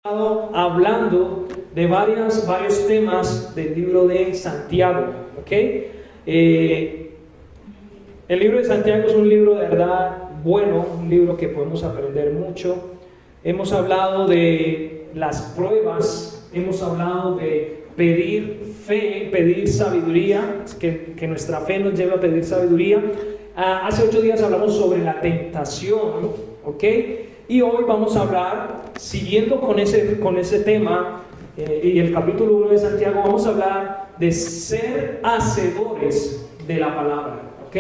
Hablando de varios temas del libro de Santiago, ¿ok? El libro de Santiago es un libro de verdad bueno, un libro que podemos aprender mucho. Hemos hablado de las pruebas, hemos hablado de pedir fe, pedir sabiduría, que nuestra fe nos lleva a pedir sabiduría. Hace 8 días hablamos sobre la tentación, ¿ok? Y hoy vamos a hablar, siguiendo con ese tema, y el capítulo 1 de Santiago, vamos a hablar de ser hacedores de la palabra, ¿ok?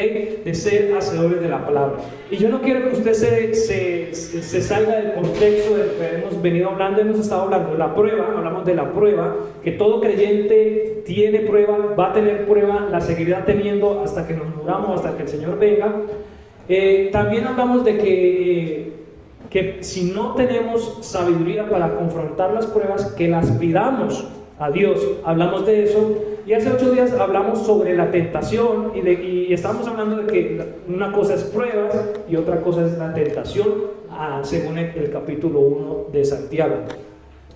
De ser hacedores de la palabra. Y yo no quiero que usted se salga del contexto del que hemos venido hablando. Hemos estado hablando de la prueba, hablamos de la prueba, que todo creyente tiene prueba, va a tener prueba, la seguirá teniendo hasta que nos muramos, hasta que el Señor venga. También hablamos de que si no tenemos sabiduría para confrontar las pruebas, que las pidamos a Dios. Hablamos de eso. Y hace 8 días hablamos sobre la tentación y estamos hablando de que una cosa es pruebas y otra cosa es la tentación, según el capítulo 1 de Santiago.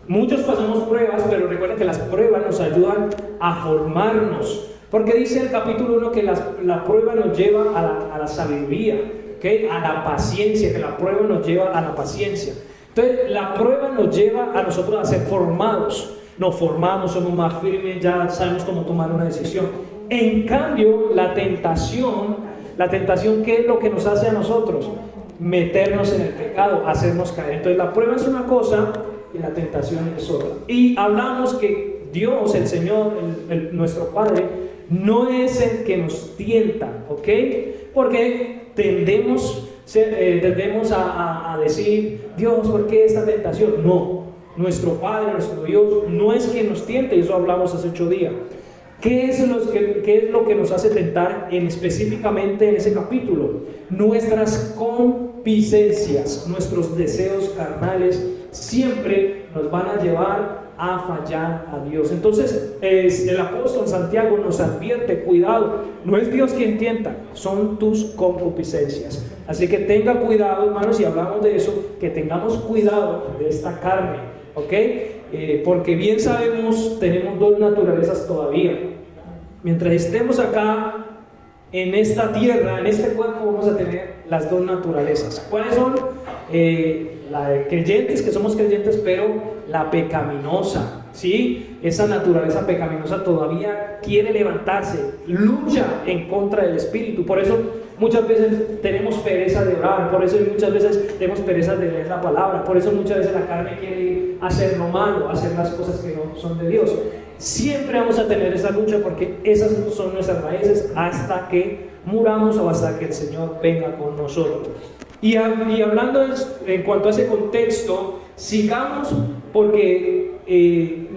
Muchos pasamos pruebas, pero recuerden que las pruebas nos ayudan a formarnos, porque dice el capítulo 1 que la prueba nos lleva a la sabiduría, ¿okay? A la paciencia, que la prueba nos lleva a la paciencia. Entonces la prueba nos lleva a nosotros a ser formados. Nos formamos, somos más firmes, ya sabemos cómo tomar una decisión. En cambio, la tentación, ¿qué es lo que nos hace a nosotros? Meternos en el pecado, hacernos caer. Entonces la prueba es una cosa y la tentación es otra. Y hablamos que Dios, el Señor, nuestro Padre, no es el que nos tienta, ¿ok? Porque tendemos a decir, Dios, ¿por qué esta tentación? No. Nuestro Padre, nuestro Dios, no es quien nos tiente, y eso hablamos hace 8 días. ¿Qué es lo que nos hace tentar específicamente en ese capítulo? Nuestras concupiscencias, nuestros deseos carnales siempre nos van a llevar a fallar a Dios. Entonces el apóstol Santiago nos advierte, cuidado, no es Dios quien tienta, son tus concupiscencias. Así que tenga cuidado, hermanos, y hablamos de eso, que tengamos cuidado de esta carne, ¿ok? Porque bien sabemos, tenemos 2 naturalezas todavía. Mientras estemos acá en esta tierra, en este cuerpo, vamos a tener las 2 naturalezas. ¿Cuáles son? La de creyentes, que somos creyentes, pero la pecaminosa, ¿sí? Esa naturaleza pecaminosa todavía quiere levantarse, lucha en contra del Espíritu. Por eso muchas veces tenemos pereza de orar, por eso muchas veces tenemos pereza de leer la palabra, por eso muchas veces la carne quiere ir a hacer lo malo, a hacer las cosas que no son de Dios. Siempre vamos a tener esa lucha porque esas son nuestras raíces hasta que muramos o hasta que el Señor venga con nosotros. Y hablando en cuanto a ese contexto, sigamos, porque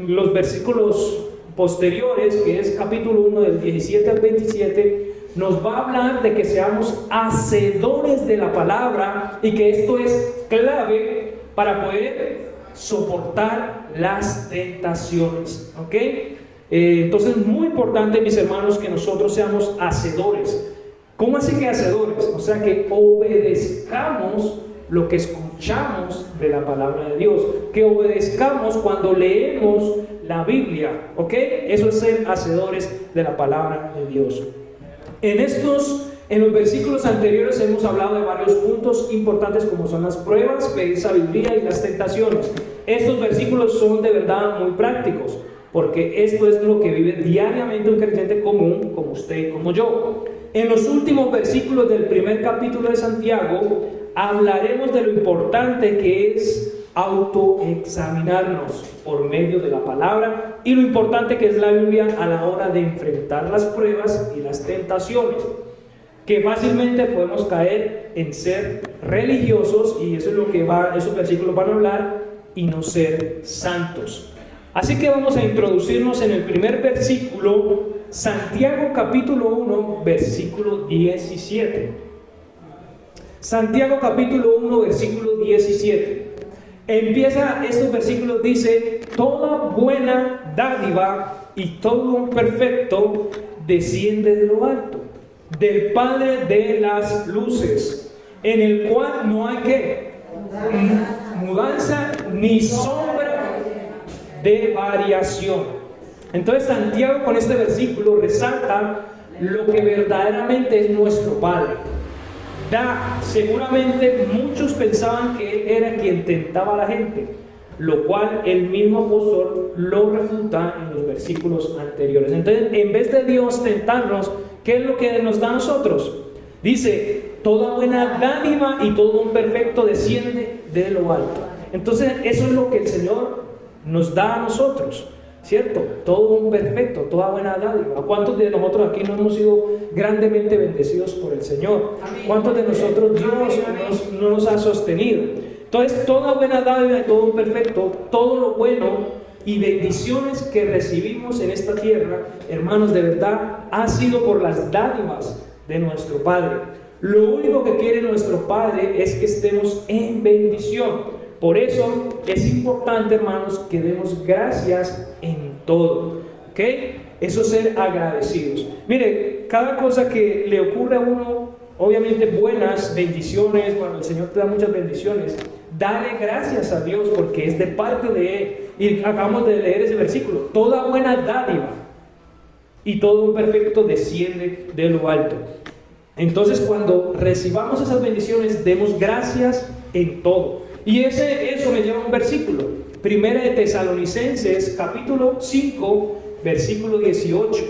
los versículos posteriores, que es capítulo 1 del 17 al 27, nos va a hablar de que seamos hacedores de la palabra y que esto es clave para poder soportar las tentaciones, ¿ok? Entonces es muy importante, mis hermanos, que nosotros seamos hacedores. ¿Cómo así que hacedores? O sea, que obedezcamos lo que escuchamos de la palabra de Dios, que obedezcamos cuando leemos la Biblia, ¿ok? Eso es ser hacedores de la palabra de Dios. En los versículos anteriores hemos hablado de varios puntos importantes, como son las pruebas, pedir sabiduría y las tentaciones. Estos versículos son de verdad muy prácticos, porque esto es lo que vive diariamente un creyente común, como usted y como yo. En los últimos versículos del primer capítulo de Santiago hablaremos de lo importante que es autoexaminarnos por medio de la palabra y lo importante que es la Biblia a la hora de enfrentar las pruebas y las tentaciones, que fácilmente podemos caer en ser religiosos, y eso es lo que esos versículos van a hablar, y no ser santos. Así que vamos a introducirnos en el primer versículo, Santiago capítulo 1, versículo 17. Santiago capítulo 1, versículo 17. Empieza estos versículos, dice: toda buena dádiva y todo un perfecto desciende de lo alto, del Padre de las luces, en el cual no hay ¿qué? Mudanza ni sombra de variación. Entonces Santiago con este versículo resalta lo que verdaderamente es nuestro Padre. Seguramente muchos pensaban que Él era quien tentaba a la gente, lo cual el mismo apóstol lo refuta en los versículos anteriores. Entonces, en vez de Dios tentarnos, ¿qué es lo que nos da a nosotros? Dice, toda buena dádiva y todo don perfecto desciende de lo alto. Entonces, eso es lo que el Señor nos da a nosotros, ¿cierto? Todo un perfecto, toda buena dádiva. ¿Cuántos de nosotros aquí no hemos sido grandemente bendecidos por el Señor? ¿Cuántos de nosotros Dios no nos ha sostenido? Entonces, toda buena dádiva y todo un perfecto, todo lo bueno y bendiciones que recibimos en esta tierra, hermanos, de verdad, ha sido por las dádivas de nuestro Padre. Lo único que quiere nuestro Padre es que estemos en bendición. Por eso es importante, hermanos, que demos gracias en todo, ¿ok? Eso es ser agradecidos. Mire, cada cosa que le ocurre a uno, obviamente buenas bendiciones, cuando el Señor te da muchas bendiciones, dale gracias a Dios porque es de parte de Él. Y acabamos de leer ese versículo, toda buena dádiva y todo un perfecto desciende de lo alto. Entonces, cuando recibamos esas bendiciones, demos gracias en todo. Y eso me lleva a un versículo, Primera de Tesalonicenses, capítulo 5, versículo 18,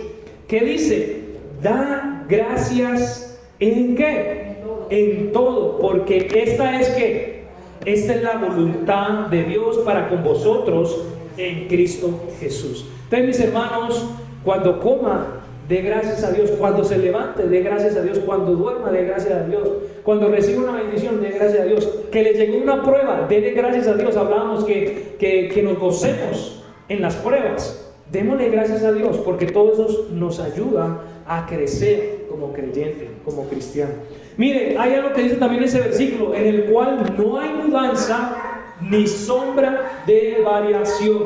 que dice, da gracias ¿en qué? En todo, porque esta es la voluntad de Dios para con vosotros en Cristo Jesús. Entonces, mis hermanos, cuando coma, dé gracias a Dios. Cuando se levante, dé gracias a Dios. Cuando duerma, dé gracias a Dios. Cuando reciba una bendición, dé gracias a Dios. Que le llegue una prueba, déle gracias a Dios. Hablábamos que nos gocemos en las pruebas. Démosle gracias a Dios, porque todo eso nos ayuda a crecer como creyente, como cristiano. Mire, hay algo que dice también ese versículo, en el cual no hay mudanza ni sombra de variación.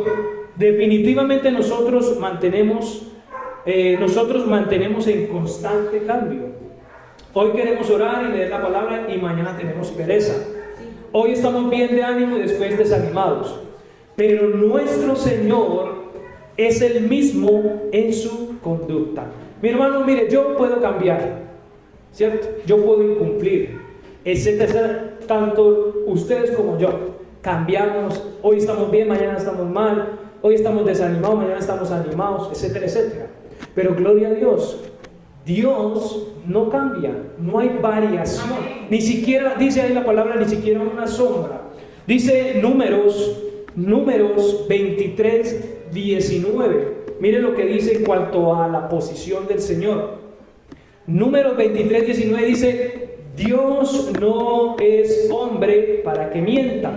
Definitivamente nosotros mantenemos en constante cambio. Hoy queremos orar y leer la palabra y mañana tenemos pereza. Hoy estamos bien de ánimo y después desanimados. Pero nuestro Señor es el mismo en su conducta. Mi hermano, mire, yo puedo cambiar, ¿cierto? Yo puedo incumplir, etcétera. Tanto ustedes como yo cambiamos. Hoy estamos bien, mañana estamos mal. Hoy estamos desanimados, mañana estamos animados, etcétera, etcétera. Pero gloria a Dios, Dios no cambia, no hay variación. Ni siquiera, dice ahí la palabra, ni siquiera una sombra. Dice Números 23, 19. Mire lo que dice en cuanto a la posición del Señor. Números 23, 19 dice, Dios no es hombre para que mienta,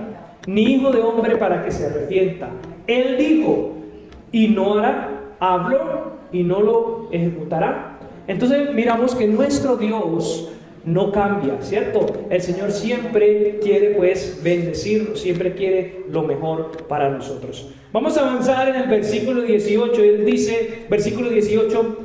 ni hijo de hombre para que se arrepienta. Él dijo y no hará, habló y no lo ejecutará. Entonces miramos que nuestro Dios no cambia, ¿cierto? El Señor siempre quiere pues bendecirnos, siempre quiere lo mejor para nosotros. Vamos a avanzar en el versículo 18. Él dice, versículo 18,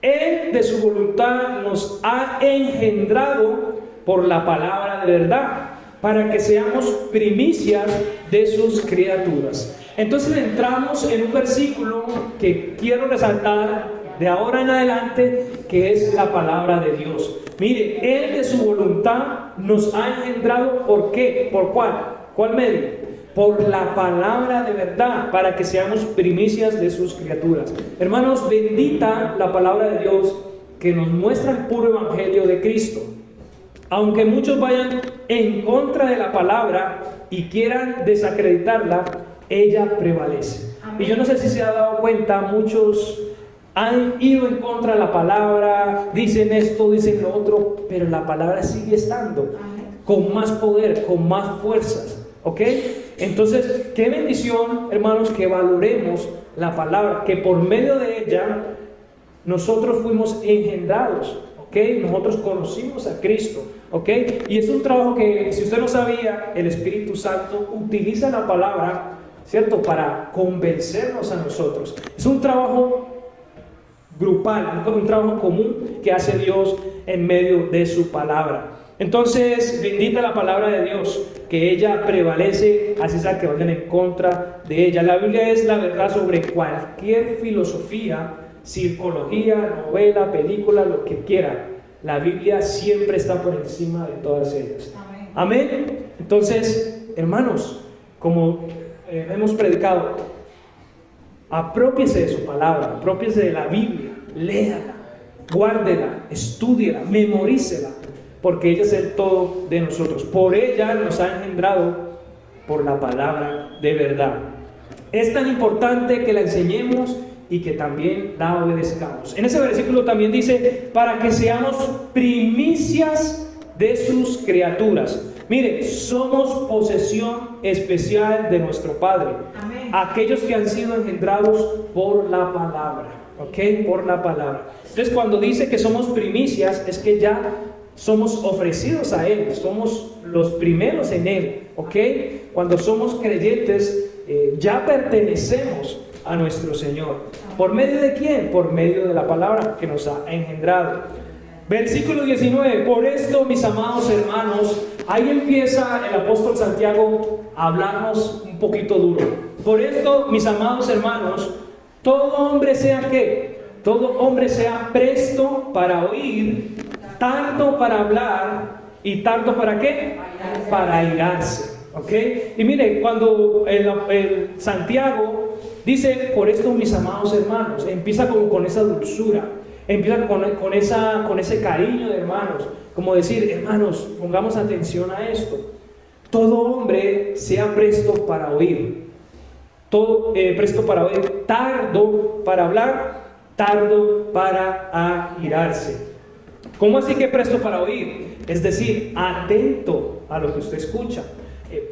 Él de su voluntad nos ha engendrado por la palabra de verdad, para que seamos primicias de sus criaturas. Entonces entramos en un versículo que quiero resaltar de ahora en adelante, que es la palabra de Dios. Mire, Él de su voluntad nos ha engendrado, ¿por qué? ¿Por cuál? ¿Cuál medio? Por la palabra de verdad, para que seamos primicias de sus criaturas. Hermanos, bendita la palabra de Dios que nos muestra el puro evangelio de Cristo. Aunque muchos vayan en contra de la palabra y quieran desacreditarla, ella prevalece. Y yo no sé si se ha dado cuenta, muchos han ido en contra de la palabra, dicen esto, dicen lo otro, pero la palabra sigue estando con más poder, con más fuerzas, ¿ok? Entonces, qué bendición, hermanos, que valoremos la palabra, que por medio de ella nosotros fuimos engendrados, ¿ok? Nosotros conocimos a Cristo, ¿ok? Y es un trabajo que, si usted no sabía, el Espíritu Santo utiliza la palabra, ¿cierto?, para convencernos a nosotros. Es un trabajo grupal, un trabajo común que hace Dios en medio de su palabra. Entonces, bendita la palabra de Dios, que ella prevalece, así sea que vayan en contra de ella. La Biblia es la verdad sobre cualquier filosofía, psicología, novela, película, lo que quiera. La Biblia siempre está por encima de todas ellas. Amén. Amén. Entonces, hermanos, como hemos predicado, apropiese de su palabra, apropiese de la Biblia, léala, guárdela, estúdiela, memorícela, porque ella es el todo de nosotros. Por ella nos ha engendrado por la palabra de verdad. Es tan importante que la enseñemos y que también la obedezcamos. En ese versículo también dice, para que seamos primicias de sus criaturas. Mire, somos posesión especial de nuestro Padre. Amén. Aquellos que han sido engendrados por la palabra. ¿Ok? Por la palabra. Entonces, cuando dice que somos primicias, es que ya somos ofrecidos a Él. Somos los primeros en Él. ¿Ok? Cuando somos creyentes, ya pertenecemos a nuestro Señor. ¿Por medio de quién? Por medio de la palabra que nos ha engendrado. Versículo 19. Por esto, mis amados hermanos, ahí empieza el apóstol Santiago a hablarnos un poquito duro. Por esto, mis amados hermanos, todo hombre sea ¿qué? Todo hombre sea presto para oír, tardo para hablar y tardo para ¿qué? Para airarse. ¿Ok? Y mire, cuando el Santiago dice, por esto mis amados hermanos, empieza con esa dulzura, empieza con ese cariño de hermanos, como decir, hermanos, pongamos atención a esto. Todo hombre sea presto para oír, presto para oír, tardo para hablar, tardo para airarse. ¿Cómo así que presto para oír? Es decir, atento a lo que usted escucha.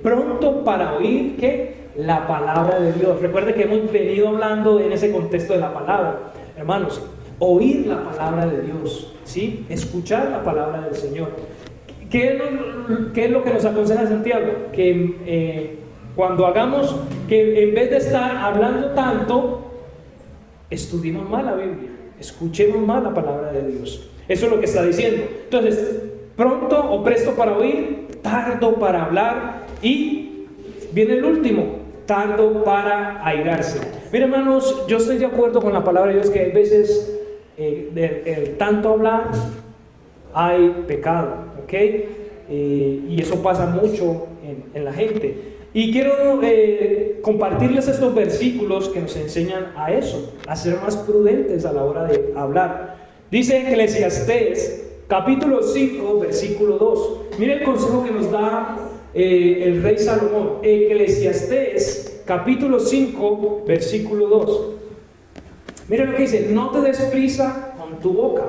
Pronto para oír ¿qué? La palabra de Dios. Recuerde que hemos venido hablando en ese contexto de la palabra. Hermanos, oír la palabra de Dios, ¿sí? Escuchar la palabra del Señor. ¿Qué es lo que nos aconseja Santiago? Que cuando hagamos, que en vez de estar hablando tanto, estudiemos más la Biblia, escuchemos más la palabra de Dios. Eso es lo que está diciendo. Entonces, pronto o presto para oír, tardo para hablar y viene el último, tardo para airarse. Miren, hermanos, yo estoy de acuerdo con la palabra de Dios que a veces del tanto hablar hay pecado, ¿ok? Y eso pasa mucho en la gente. Y quiero compartirles estos versículos que nos enseñan a eso, a ser más prudentes a la hora de hablar. Dice Eclesiastés capítulo 5, versículo 2. Mire el consejo que nos da el rey Salomón. Eclesiastés capítulo 5, versículo 2. Mire lo que dice: no te des prisa con tu boca,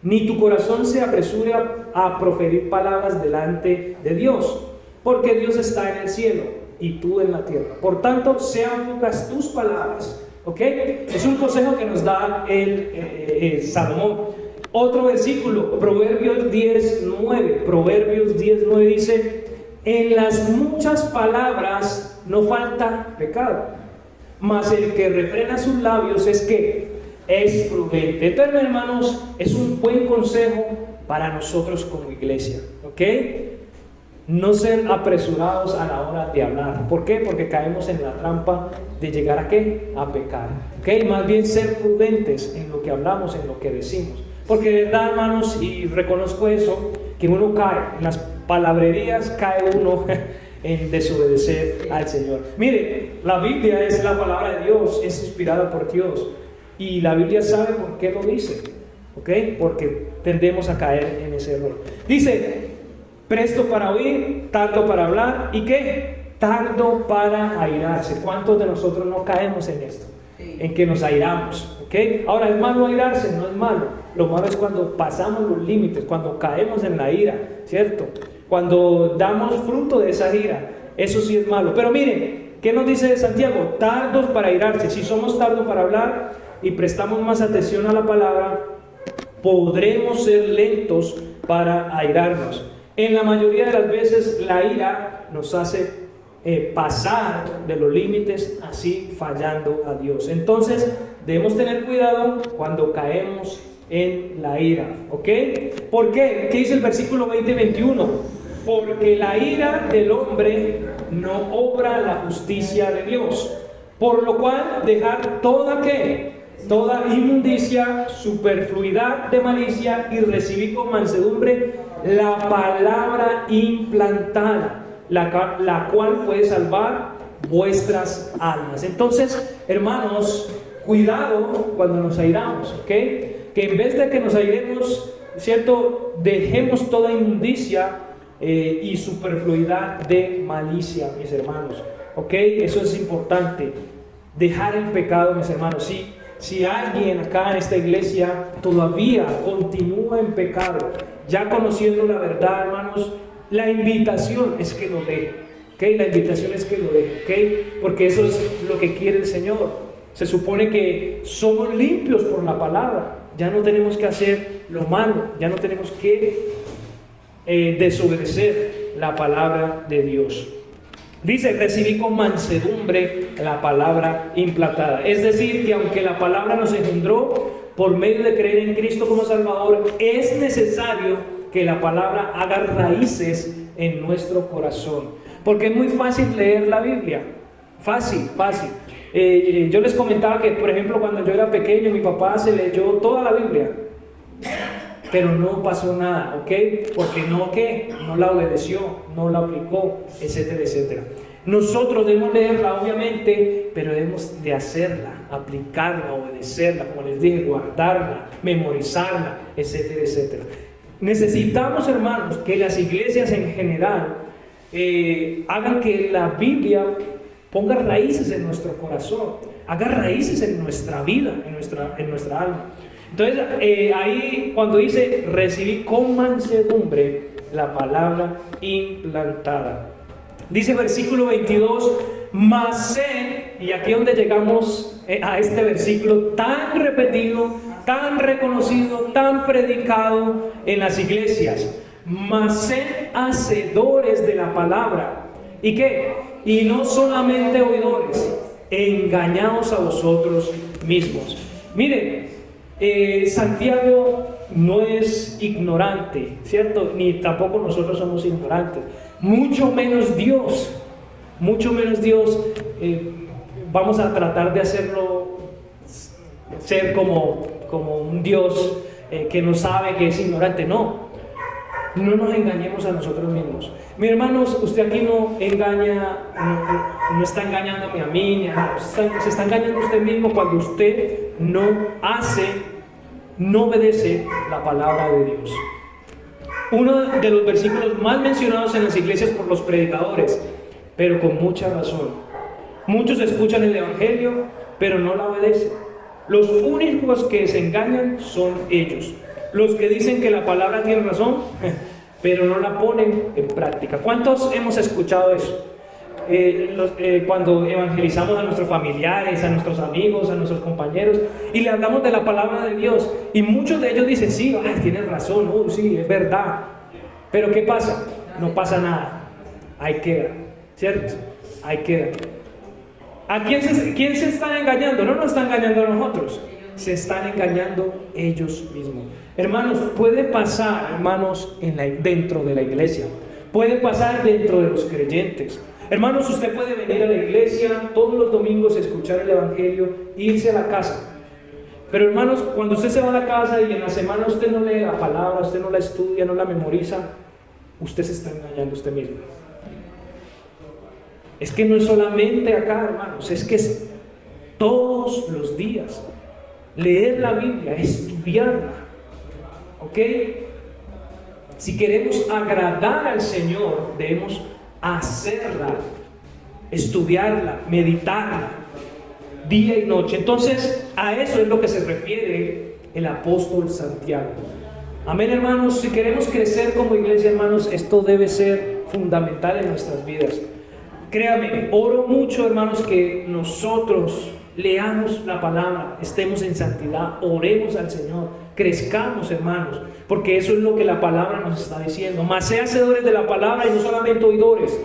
ni tu corazón se apresure a proferir palabras delante de Dios, porque Dios está en el cielo y tú en la tierra. Por tanto, sean pocas tus palabras. ¿Ok? Es un consejo que nos da el Salomón. Otro versículo, Proverbios 10:9. Proverbios 10:9 dice: en las muchas palabras no falta pecado, mas el que refrena sus labios es prudente. Entonces, hermanos, es un buen consejo para nosotros como iglesia. ¿Ok? No ser apresurados a la hora de hablar. ¿Por qué? Porque caemos en la trampa de llegar a ¿qué? A pecar. ¿Ok? Más bien ser prudentes en lo que hablamos, en lo que decimos. Porque de verdad, hermanos, y reconozco eso, que uno cae, en las palabrerías cae uno en desobedecer al Señor. Mire, la Biblia es la palabra de Dios, es inspirada por Dios. Y la Biblia sabe por qué lo dice. ¿Ok? Porque tendemos a caer en ese error. Dice: presto para oír, tardo para hablar, ¿y qué? Tardo para airarse. ¿Cuántos de nosotros no caemos en esto? Sí. En que nos airamos. ¿Ok? Ahora, ¿es malo airarse? No es malo. Lo malo es cuando pasamos los límites, cuando caemos en la ira, ¿cierto? Cuando damos fruto de esa ira. Eso sí es malo. Pero miren, ¿qué nos dice Santiago? Tardos para airarse. Si somos tardos para hablar y prestamos más atención a la palabra, podremos ser lentos para airarnos. En la mayoría de las veces la ira nos hace pasar de los límites, así fallando a Dios. Entonces debemos tener cuidado cuando caemos en la ira. ¿Ok? ¿Por qué? ¿Qué dice el versículo 20 y 21? Porque la ira del hombre no obra la justicia de Dios. Por lo cual, dejar toda inmundicia, superfluidad de malicia, y recibir con mansedumbre la palabra implantada, la cual puede salvar vuestras almas. Entonces, hermanos, cuidado cuando nos airamos, ¿ok? Que en vez de que nos airemos, ¿cierto?, dejemos toda inmundicia y superfluidad de malicia, mis hermanos, ¿ok? Eso es importante, dejar el pecado, mis hermanos. Si alguien acá en esta iglesia todavía continúa en pecado, ya conociendo la verdad, hermanos, la invitación es que lo deje, ¿ok? La invitación es que lo deje, ¿ok? Porque eso es lo que quiere el Señor. Se supone que somos limpios por la palabra, ya no tenemos que hacer lo malo, ya no tenemos que desobedecer la palabra de Dios. Dice, recibí con mansedumbre la palabra implantada. Es decir, que aunque la palabra nos engendró por medio de creer en Cristo como Salvador, es necesario que la palabra haga raíces en nuestro corazón. Porque es muy fácil leer la Biblia. Fácil. Yo les comentaba que, por ejemplo, cuando yo era pequeño, mi papá se leyó toda la Biblia, pero no pasó nada, ¿ok? Porque no la obedeció, no la aplicó, etcétera, etcétera. Nosotros debemos leerla, obviamente, pero debemos de hacerla, aplicarla, obedecerla, como les dije, guardarla, memorizarla, etcétera, etcétera. Necesitamos, hermanos, que las iglesias en general hagan que la Biblia ponga raíces en nuestro corazón, haga raíces en nuestra vida, en nuestra alma. Entonces, ahí cuando dice, recibí con mansedumbre la palabra implantada. Dice versículo 22, mas sed, y aquí es donde llegamos a este versículo tan repetido, tan reconocido, tan predicado en las iglesias. Mas sed hacedores de la palabra. ¿Y qué? Y no solamente oidores, engañados a vosotros mismos. Miren, Santiago no es ignorante, ¿cierto? Ni tampoco nosotros somos ignorantes. Mucho menos Dios. Vamos a tratar de hacerlo ser como un Dios que no sabe, que es ignorante. No nos engañemos a nosotros mismos. Mis hermanos, usted aquí no engaña, no está engañándome a mí, ni a nadie. Se está engañando usted mismo cuando usted no obedece la palabra de Dios. Uno de los versículos más mencionados en las iglesias por los predicadores, pero con mucha razón. Muchos escuchan el evangelio, pero no la obedecen. Los únicos que se engañan son ellos. Los que dicen que la palabra tiene razón, pero no la ponen en práctica. ¿Cuántos hemos escuchado eso? Cuando evangelizamos a nuestros familiares, a nuestros amigos, a nuestros compañeros, y le hablamos de la palabra de Dios, y muchos de ellos dicen, sí, tienes razón, sí, es verdad. Pero ¿qué pasa? No pasa nada. Ahí queda, ¿cierto? Ahí queda. ¿A quién se están engañando? No nos están engañando a nosotros, se están engañando ellos mismos. Hermanos, puede pasar, hermanos, dentro de la iglesia, puede pasar dentro de los creyentes. Hermanos, usted puede venir a la iglesia todos los domingos, escuchar el evangelio, irse a la casa. Pero hermanos, cuando usted se va a la casa y en la semana usted no lee la palabra, usted no la estudia, no la memoriza, usted se está engañando a usted mismo. Es que no es solamente acá, hermanos, es que es todos los días. Leer la Biblia, estudiarla, ¿ok? Si queremos agradar al Señor, debemos hacerla, estudiarla, meditarla, día y noche. Entonces, a eso es lo que se refiere el apóstol Santiago. Amén, hermanos. Si queremos crecer como iglesia, hermanos, esto debe ser fundamental en nuestras vidas. Créame, oro mucho, hermanos, que nosotros leamos la palabra, estemos en santidad, oremos al Señor, crezcamos, hermanos, porque eso es lo que la palabra nos está diciendo. Mas sean hacedores de la palabra y no solamente oidores,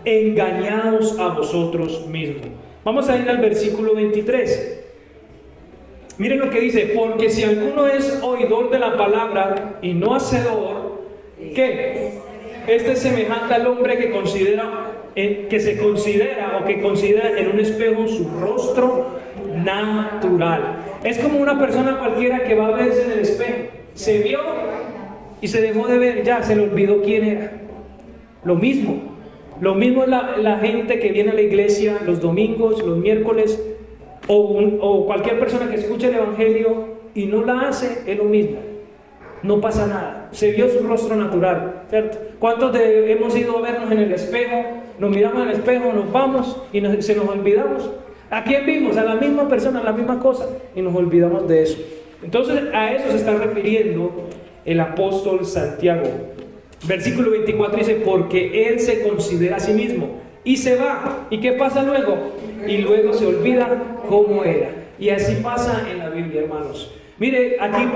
engañados a vosotros mismos. Vamos a ir al versículo 23. Miren lo que dice: porque si alguno es oidor de la palabra y no hacedor, ¿qué? Este es semejante al hombre que se considera en un espejo su rostro natural. Es como una persona cualquiera que va a verse en el espejo, se vio y se dejó de ver, ya se le olvidó quién era. Lo mismo es la gente que viene a la iglesia los domingos, los miércoles, o cualquier persona que escuche el evangelio y no la hace, es lo mismo. No pasa nada, se vio su rostro natural, ¿cierto? ¿Cuántos hemos ido a vernos en el espejo? Nos miramos en el espejo, nos vamos y se nos olvidamos. ¿A quién vimos? A la misma persona, a la misma cosa, y nos olvidamos de eso. Entonces a eso se está refiriendo el apóstol Santiago. Versículo 24 dice: porque él se considera a sí mismo y se va. ¿Y qué pasa luego? Y luego se olvida cómo era. Y así pasa en la Biblia, hermanos. Mire, aquí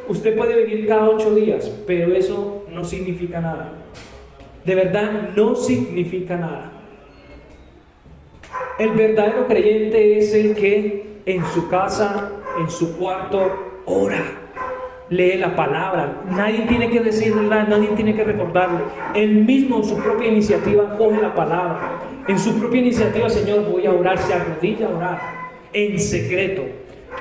usted puede venir cada 8 días, pero eso no significa nada. De verdad, no significa nada. El verdadero creyente es el que en su casa, en su cuarto, ora, lee la palabra. Nadie tiene que decirle, nadie tiene que recordarle. Él mismo, en su propia iniciativa, coge la palabra. En su propia iniciativa: Señor, voy a orar, se arrodilla a orar en secreto.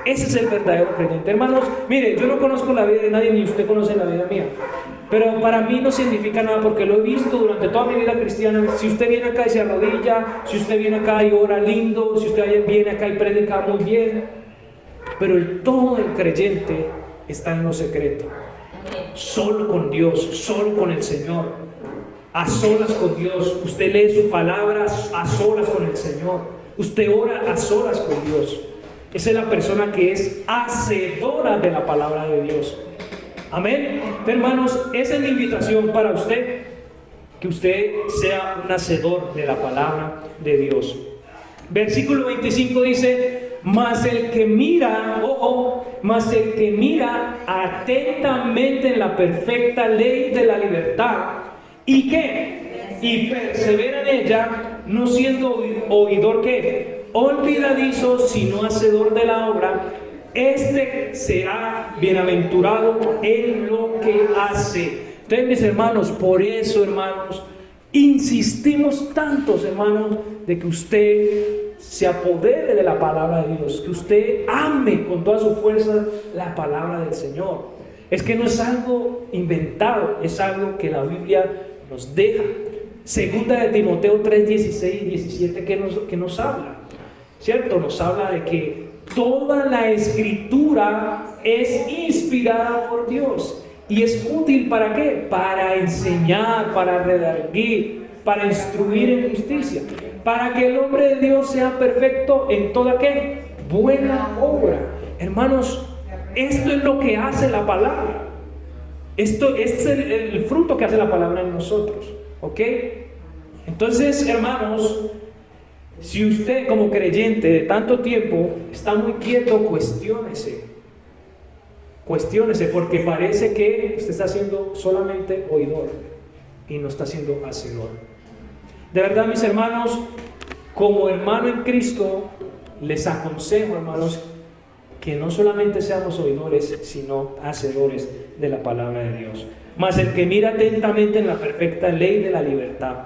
Ese es el verdadero creyente. Hermanos, mire, yo no conozco la vida de nadie, ni usted conoce la vida mía, pero para mí no significa nada, porque lo he visto durante toda mi vida cristiana. Si usted viene acá y se arrodilla, si usted viene acá y ora lindo, si usted viene acá y predica muy bien, pero todo el creyente está en lo secreto, solo con Dios, solo con el Señor, a solas con Dios. Usted lee su palabra a solas con el Señor, usted ora a solas con Dios. Esa es la persona que es hacedora de la palabra de Dios. Amén. Hermanos, esa es la invitación para usted, que usted sea un hacedor de la palabra de Dios. Versículo 25 dice: mas el que mira atentamente en la perfecta ley de la libertad, ¿y qué? Y persevera en ella, no siendo oidor, ¿qué? Olvidadizo, sino hacedor de la obra, este será bienaventurado en lo que hace. Entonces, mis hermanos, por eso, hermanos, insistimos tantos, hermanos, de que usted se apodere de la palabra de Dios, que usted ame con toda su fuerza la palabra del Señor. Es que no es algo inventado, es algo que la Biblia nos deja. Segunda de Timoteo 3, 16 y 17 que nos habla, ¿cierto? Nos habla de que toda la escritura es inspirada por Dios y es útil ¿para qué? Para enseñar, para redarguir, para instruir en justicia, para que el hombre de Dios sea perfecto en toda ¿qué? Buena obra. Hermanos, esto es lo que hace la palabra. Esto es el fruto que hace la palabra en nosotros, ¿ok? Entonces, hermanos, si usted como creyente de tanto tiempo está muy quieto, cuestiónese, porque parece que usted está siendo solamente oidor y no está siendo hacedor. De verdad, mis hermanos, como hermano en Cristo, les aconsejo, hermanos, que no solamente seamos oidores, sino hacedores de la palabra de Dios. Mas el que mira atentamente en la perfecta ley de la libertad,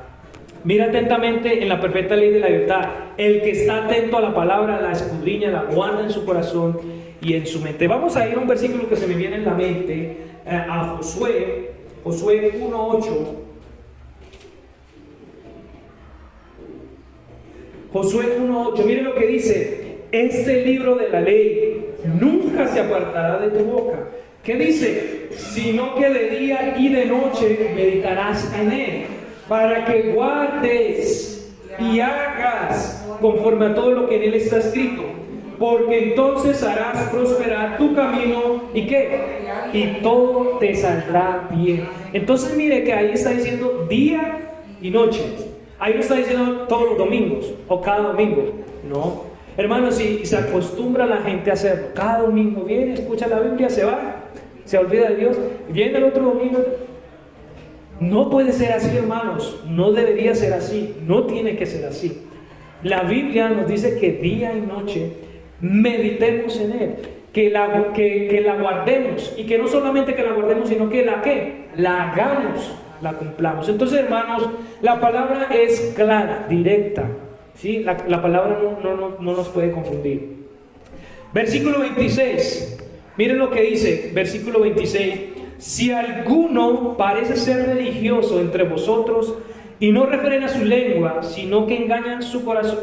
mira atentamente en la perfecta ley de la libertad, el que está atento a la palabra, la escudriña, la guarda en su corazón y en su mente. Vamos a ir a un versículo que se me viene en la mente, a Josué 1:8. Josué 1:8, miren lo que dice: este libro de la ley nunca se apartará de tu boca. ¿Qué dice? Sino que de día y de noche meditarás en él, para que guardes y hagas conforme a todo lo que en él está escrito, porque entonces harás prosperar tu camino y ¿qué? Y todo te saldrá bien. Entonces mire que ahí está diciendo día y noche. Ahí no está diciendo todos los domingos o cada domingo. No, hermanos, si se acostumbra la gente a hacerlo, cada domingo viene, escucha la Biblia, se va, se olvida de Dios, viene el otro domingo. No puede ser así, hermanos. No debería ser así. No tiene que ser así. La Biblia nos dice que día y noche meditemos en él, que la guardemos, y que no solamente que la guardemos, sino que la hagamos, la cumplamos. Entonces, hermanos, la palabra es clara, directa, ¿sí? La palabra no nos puede confundir. Versículo 26, miren lo que dice, versículo 26: si alguno parece ser religioso entre vosotros y no refrena su lengua, sino que engaña su corazón,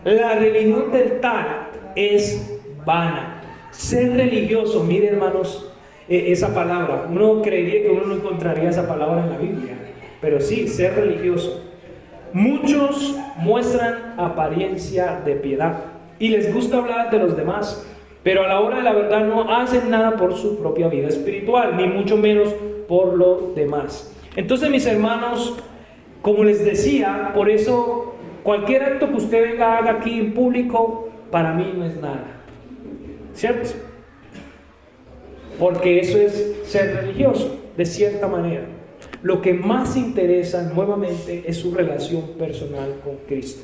la religión del tal es vana. Ser religioso, miren, hermanos, esa palabra, uno creería que uno no encontraría esa palabra en la Biblia, pero sí, ser religioso. Muchos muestran apariencia de piedad y les gusta hablar de los demás, pero a la hora de la verdad no hacen nada por su propia vida espiritual, ni mucho menos por lo demás. Entonces, mis hermanos, como les decía, por eso cualquier acto que usted venga haga aquí en público, para mí no es nada, ¿cierto? Porque eso es ser religioso, de cierta manera. Lo que más interesa nuevamente es su relación personal con Cristo.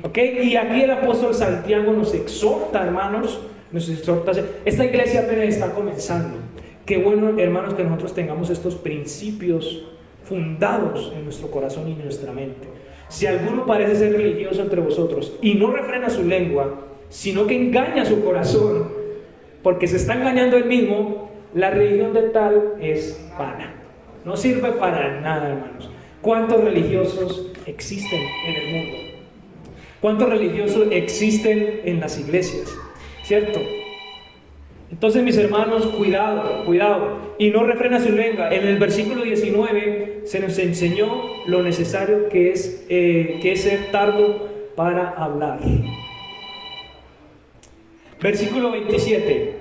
¿Ok? Y aquí el apóstol Santiago nos exhorta, hermanos, nos exhorta. Esta iglesia apenas está comenzando. Qué bueno, hermanos, que nosotros tengamos estos principios fundados en nuestro corazón y en nuestra mente. Si alguno parece ser religioso entre vosotros y no refrena su lengua, sino que engaña su corazón, porque se está engañando él mismo, la religión de tal es vana. No sirve para nada, hermanos. ¿Cuántos religiosos existen en el mundo? ¿Cuántos religiosos existen en las iglesias? ¿Cierto? Entonces, mis hermanos, cuidado, y no refrena su lengua. En el versículo 19 se nos enseñó lo necesario que es ser tardo para hablar. Versículo 27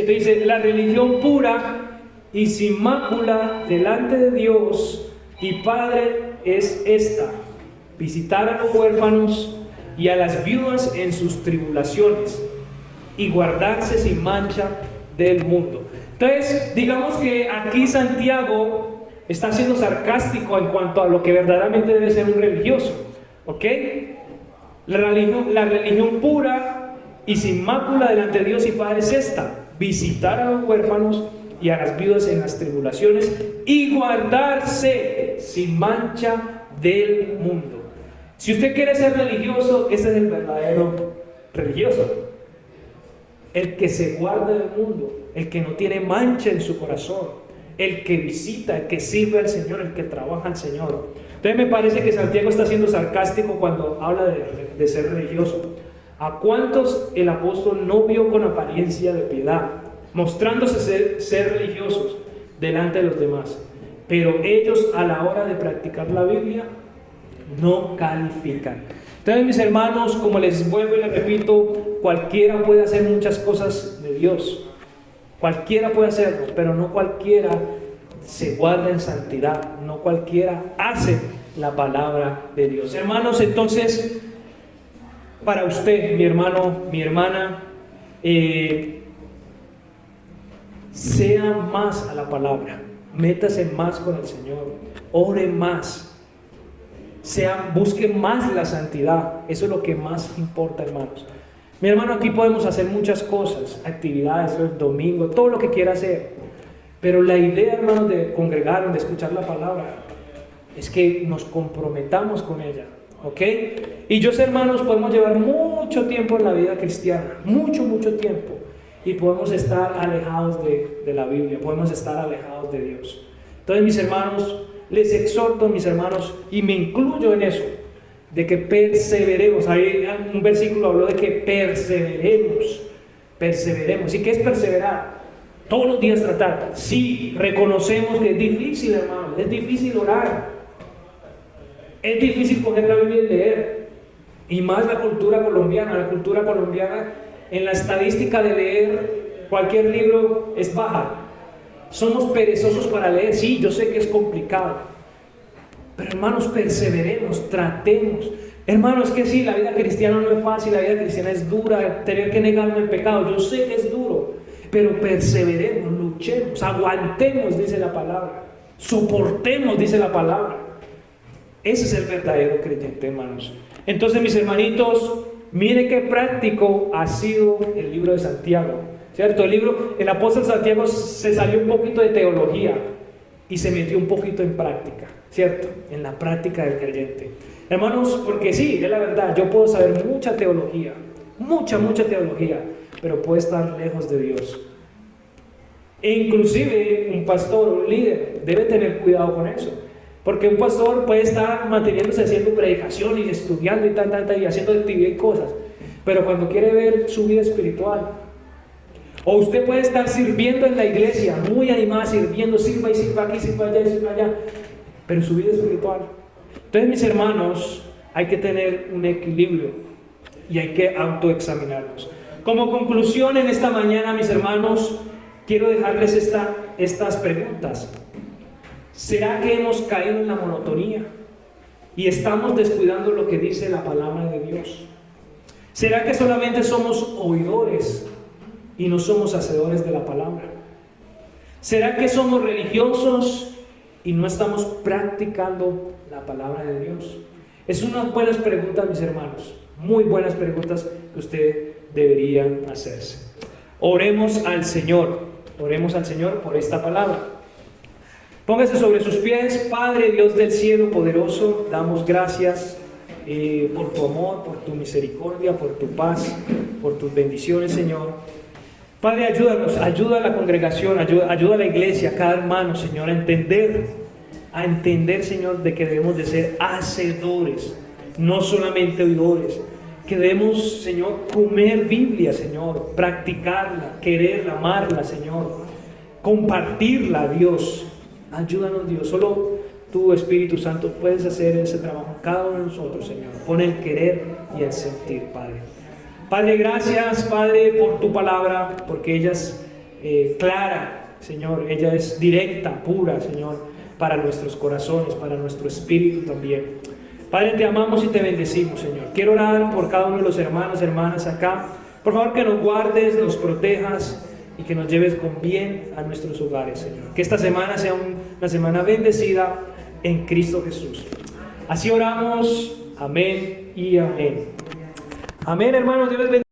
dice: la religión pura y sin mácula delante de Dios y Padre es esta: visitar a los huérfanos y a las viudas en sus tribulaciones, y guardarse sin mancha del mundo. Entonces, digamos que aquí Santiago está siendo sarcástico en cuanto a lo que verdaderamente debe ser un religioso, ¿ok? La religión pura y sin mácula delante de Dios y Padre es esta: visitar a los huérfanos y a las viudas en las tribulaciones, y guardarse sin mancha del mundo. Si usted quiere ser religioso, ese es el verdadero religioso: el que se guarda del mundo, el que no tiene mancha en su corazón, el que visita, el que sirve al Señor, el que trabaja al Señor. Entonces me parece que Santiago está siendo sarcástico cuando habla de ser religioso. ¿A cuántos el apóstol no vio con apariencia de piedad, mostrándose ser religiosos delante de los demás? Pero ellos, a la hora de practicar la Biblia, no califican. Entonces, mis hermanos, como les vuelvo y les repito, cualquiera puede hacer muchas cosas de Dios. Cualquiera puede hacerlo, pero no cualquiera se guarda en santidad. No cualquiera hace la palabra de Dios. Hermanos, entonces, para usted, mi hermano, mi hermana, sea más a la palabra, métase más con el Señor, ore más, busque más la santidad. Eso es lo que más importa, hermanos. Mi hermano, aquí podemos hacer muchas cosas, actividades, el domingo, todo lo que quiera hacer, pero la idea, hermanos, de congregar, de escuchar la palabra, es que nos comprometamos con ella. ¿Ok? Y yo, hermanos, podemos llevar mucho tiempo en la vida cristiana, mucho tiempo, y podemos estar alejados de la Biblia, podemos estar alejados de Dios. Entonces, mis hermanos, les exhorto, mis hermanos, y me incluyo en eso, de que perseveremos. Ahí un versículo habló de que perseveremos. ¿Y qué es perseverar? Todos los días tratar. Sí, reconocemos que es difícil, hermanos, es difícil orar. Es difícil coger la Biblia y leer, y más la cultura colombiana. En la estadística de leer cualquier libro es baja. Somos perezosos para leer. Sí, yo sé que es complicado, pero hermanos, perseveremos, tratemos. Hermanos, que sí, la vida cristiana no es fácil, la vida cristiana es dura, tener que negarme el pecado, yo sé que es duro, pero perseveremos, luchemos, aguantemos, dice la palabra, soportemos, dice la palabra. Ese es el verdadero creyente, hermanos. Entonces, mis hermanitos, Mire qué práctico ha sido el libro de Santiago, ¿cierto? El apóstol Santiago se salió un poquito de teología y se metió un poquito en práctica, ¿cierto? En la práctica del creyente. Hermanos, porque sí, es la verdad, yo puedo saber mucha teología, mucha teología, pero puedo estar lejos de Dios. E inclusive un pastor, un líder, debe tener cuidado con eso. Porque un pastor puede estar manteniéndose haciendo predicaciones y estudiando y y haciendo actividad y cosas. Pero cuando quiere ver su vida espiritual, o usted puede estar sirviendo en la iglesia, muy animada, sirviendo, sirva y sirva aquí, sirva allá y sirva allá, pero su vida espiritual. Entonces, mis hermanos, hay que tener un equilibrio y hay que autoexaminarnos. Como conclusión en esta mañana, mis hermanos, quiero dejarles estas preguntas. ¿Será que hemos caído en la monotonía y estamos descuidando lo que dice la palabra de Dios? ¿Será que solamente somos oidores y no somos hacedores de la palabra? ¿Será que somos religiosos y no estamos practicando la palabra de Dios? Es unas buenas preguntas, mis hermanos, muy buenas preguntas que usted debería hacerse. Oremos al Señor por esta palabra. Póngase sobre sus pies. Padre Dios del cielo poderoso, damos gracias por tu amor, por tu misericordia, por tu paz, por tus bendiciones, Señor. Padre, ayúdanos, ayuda a la congregación, ayuda a la iglesia, a cada hermano, Señor, a entender, Señor, de que debemos de ser hacedores, no solamente oidores, que debemos, Señor, comer Biblia, Señor, practicarla, quererla, amarla, Señor, compartirla, Dios. Ayúdanos, Dios. Solo tú, Espíritu Santo, puedes hacer ese trabajo en cada uno de nosotros, Señor. Pon el querer y el sentir, Padre. Padre, gracias, Padre, por tu palabra, porque ella es clara, Señor. Ella es directa, pura, Señor, para nuestros corazones, para nuestro espíritu también. Padre, te amamos y te bendecimos, Señor. Quiero orar por cada uno de los hermanos, hermanas acá. Por favor, que nos guardes, nos protejas y que nos lleves con bien a nuestros hogares, Señor. Que esta semana sea una semana bendecida en Cristo Jesús. Así oramos. Amén y amén. Amén, hermanos. Dios les bendiga.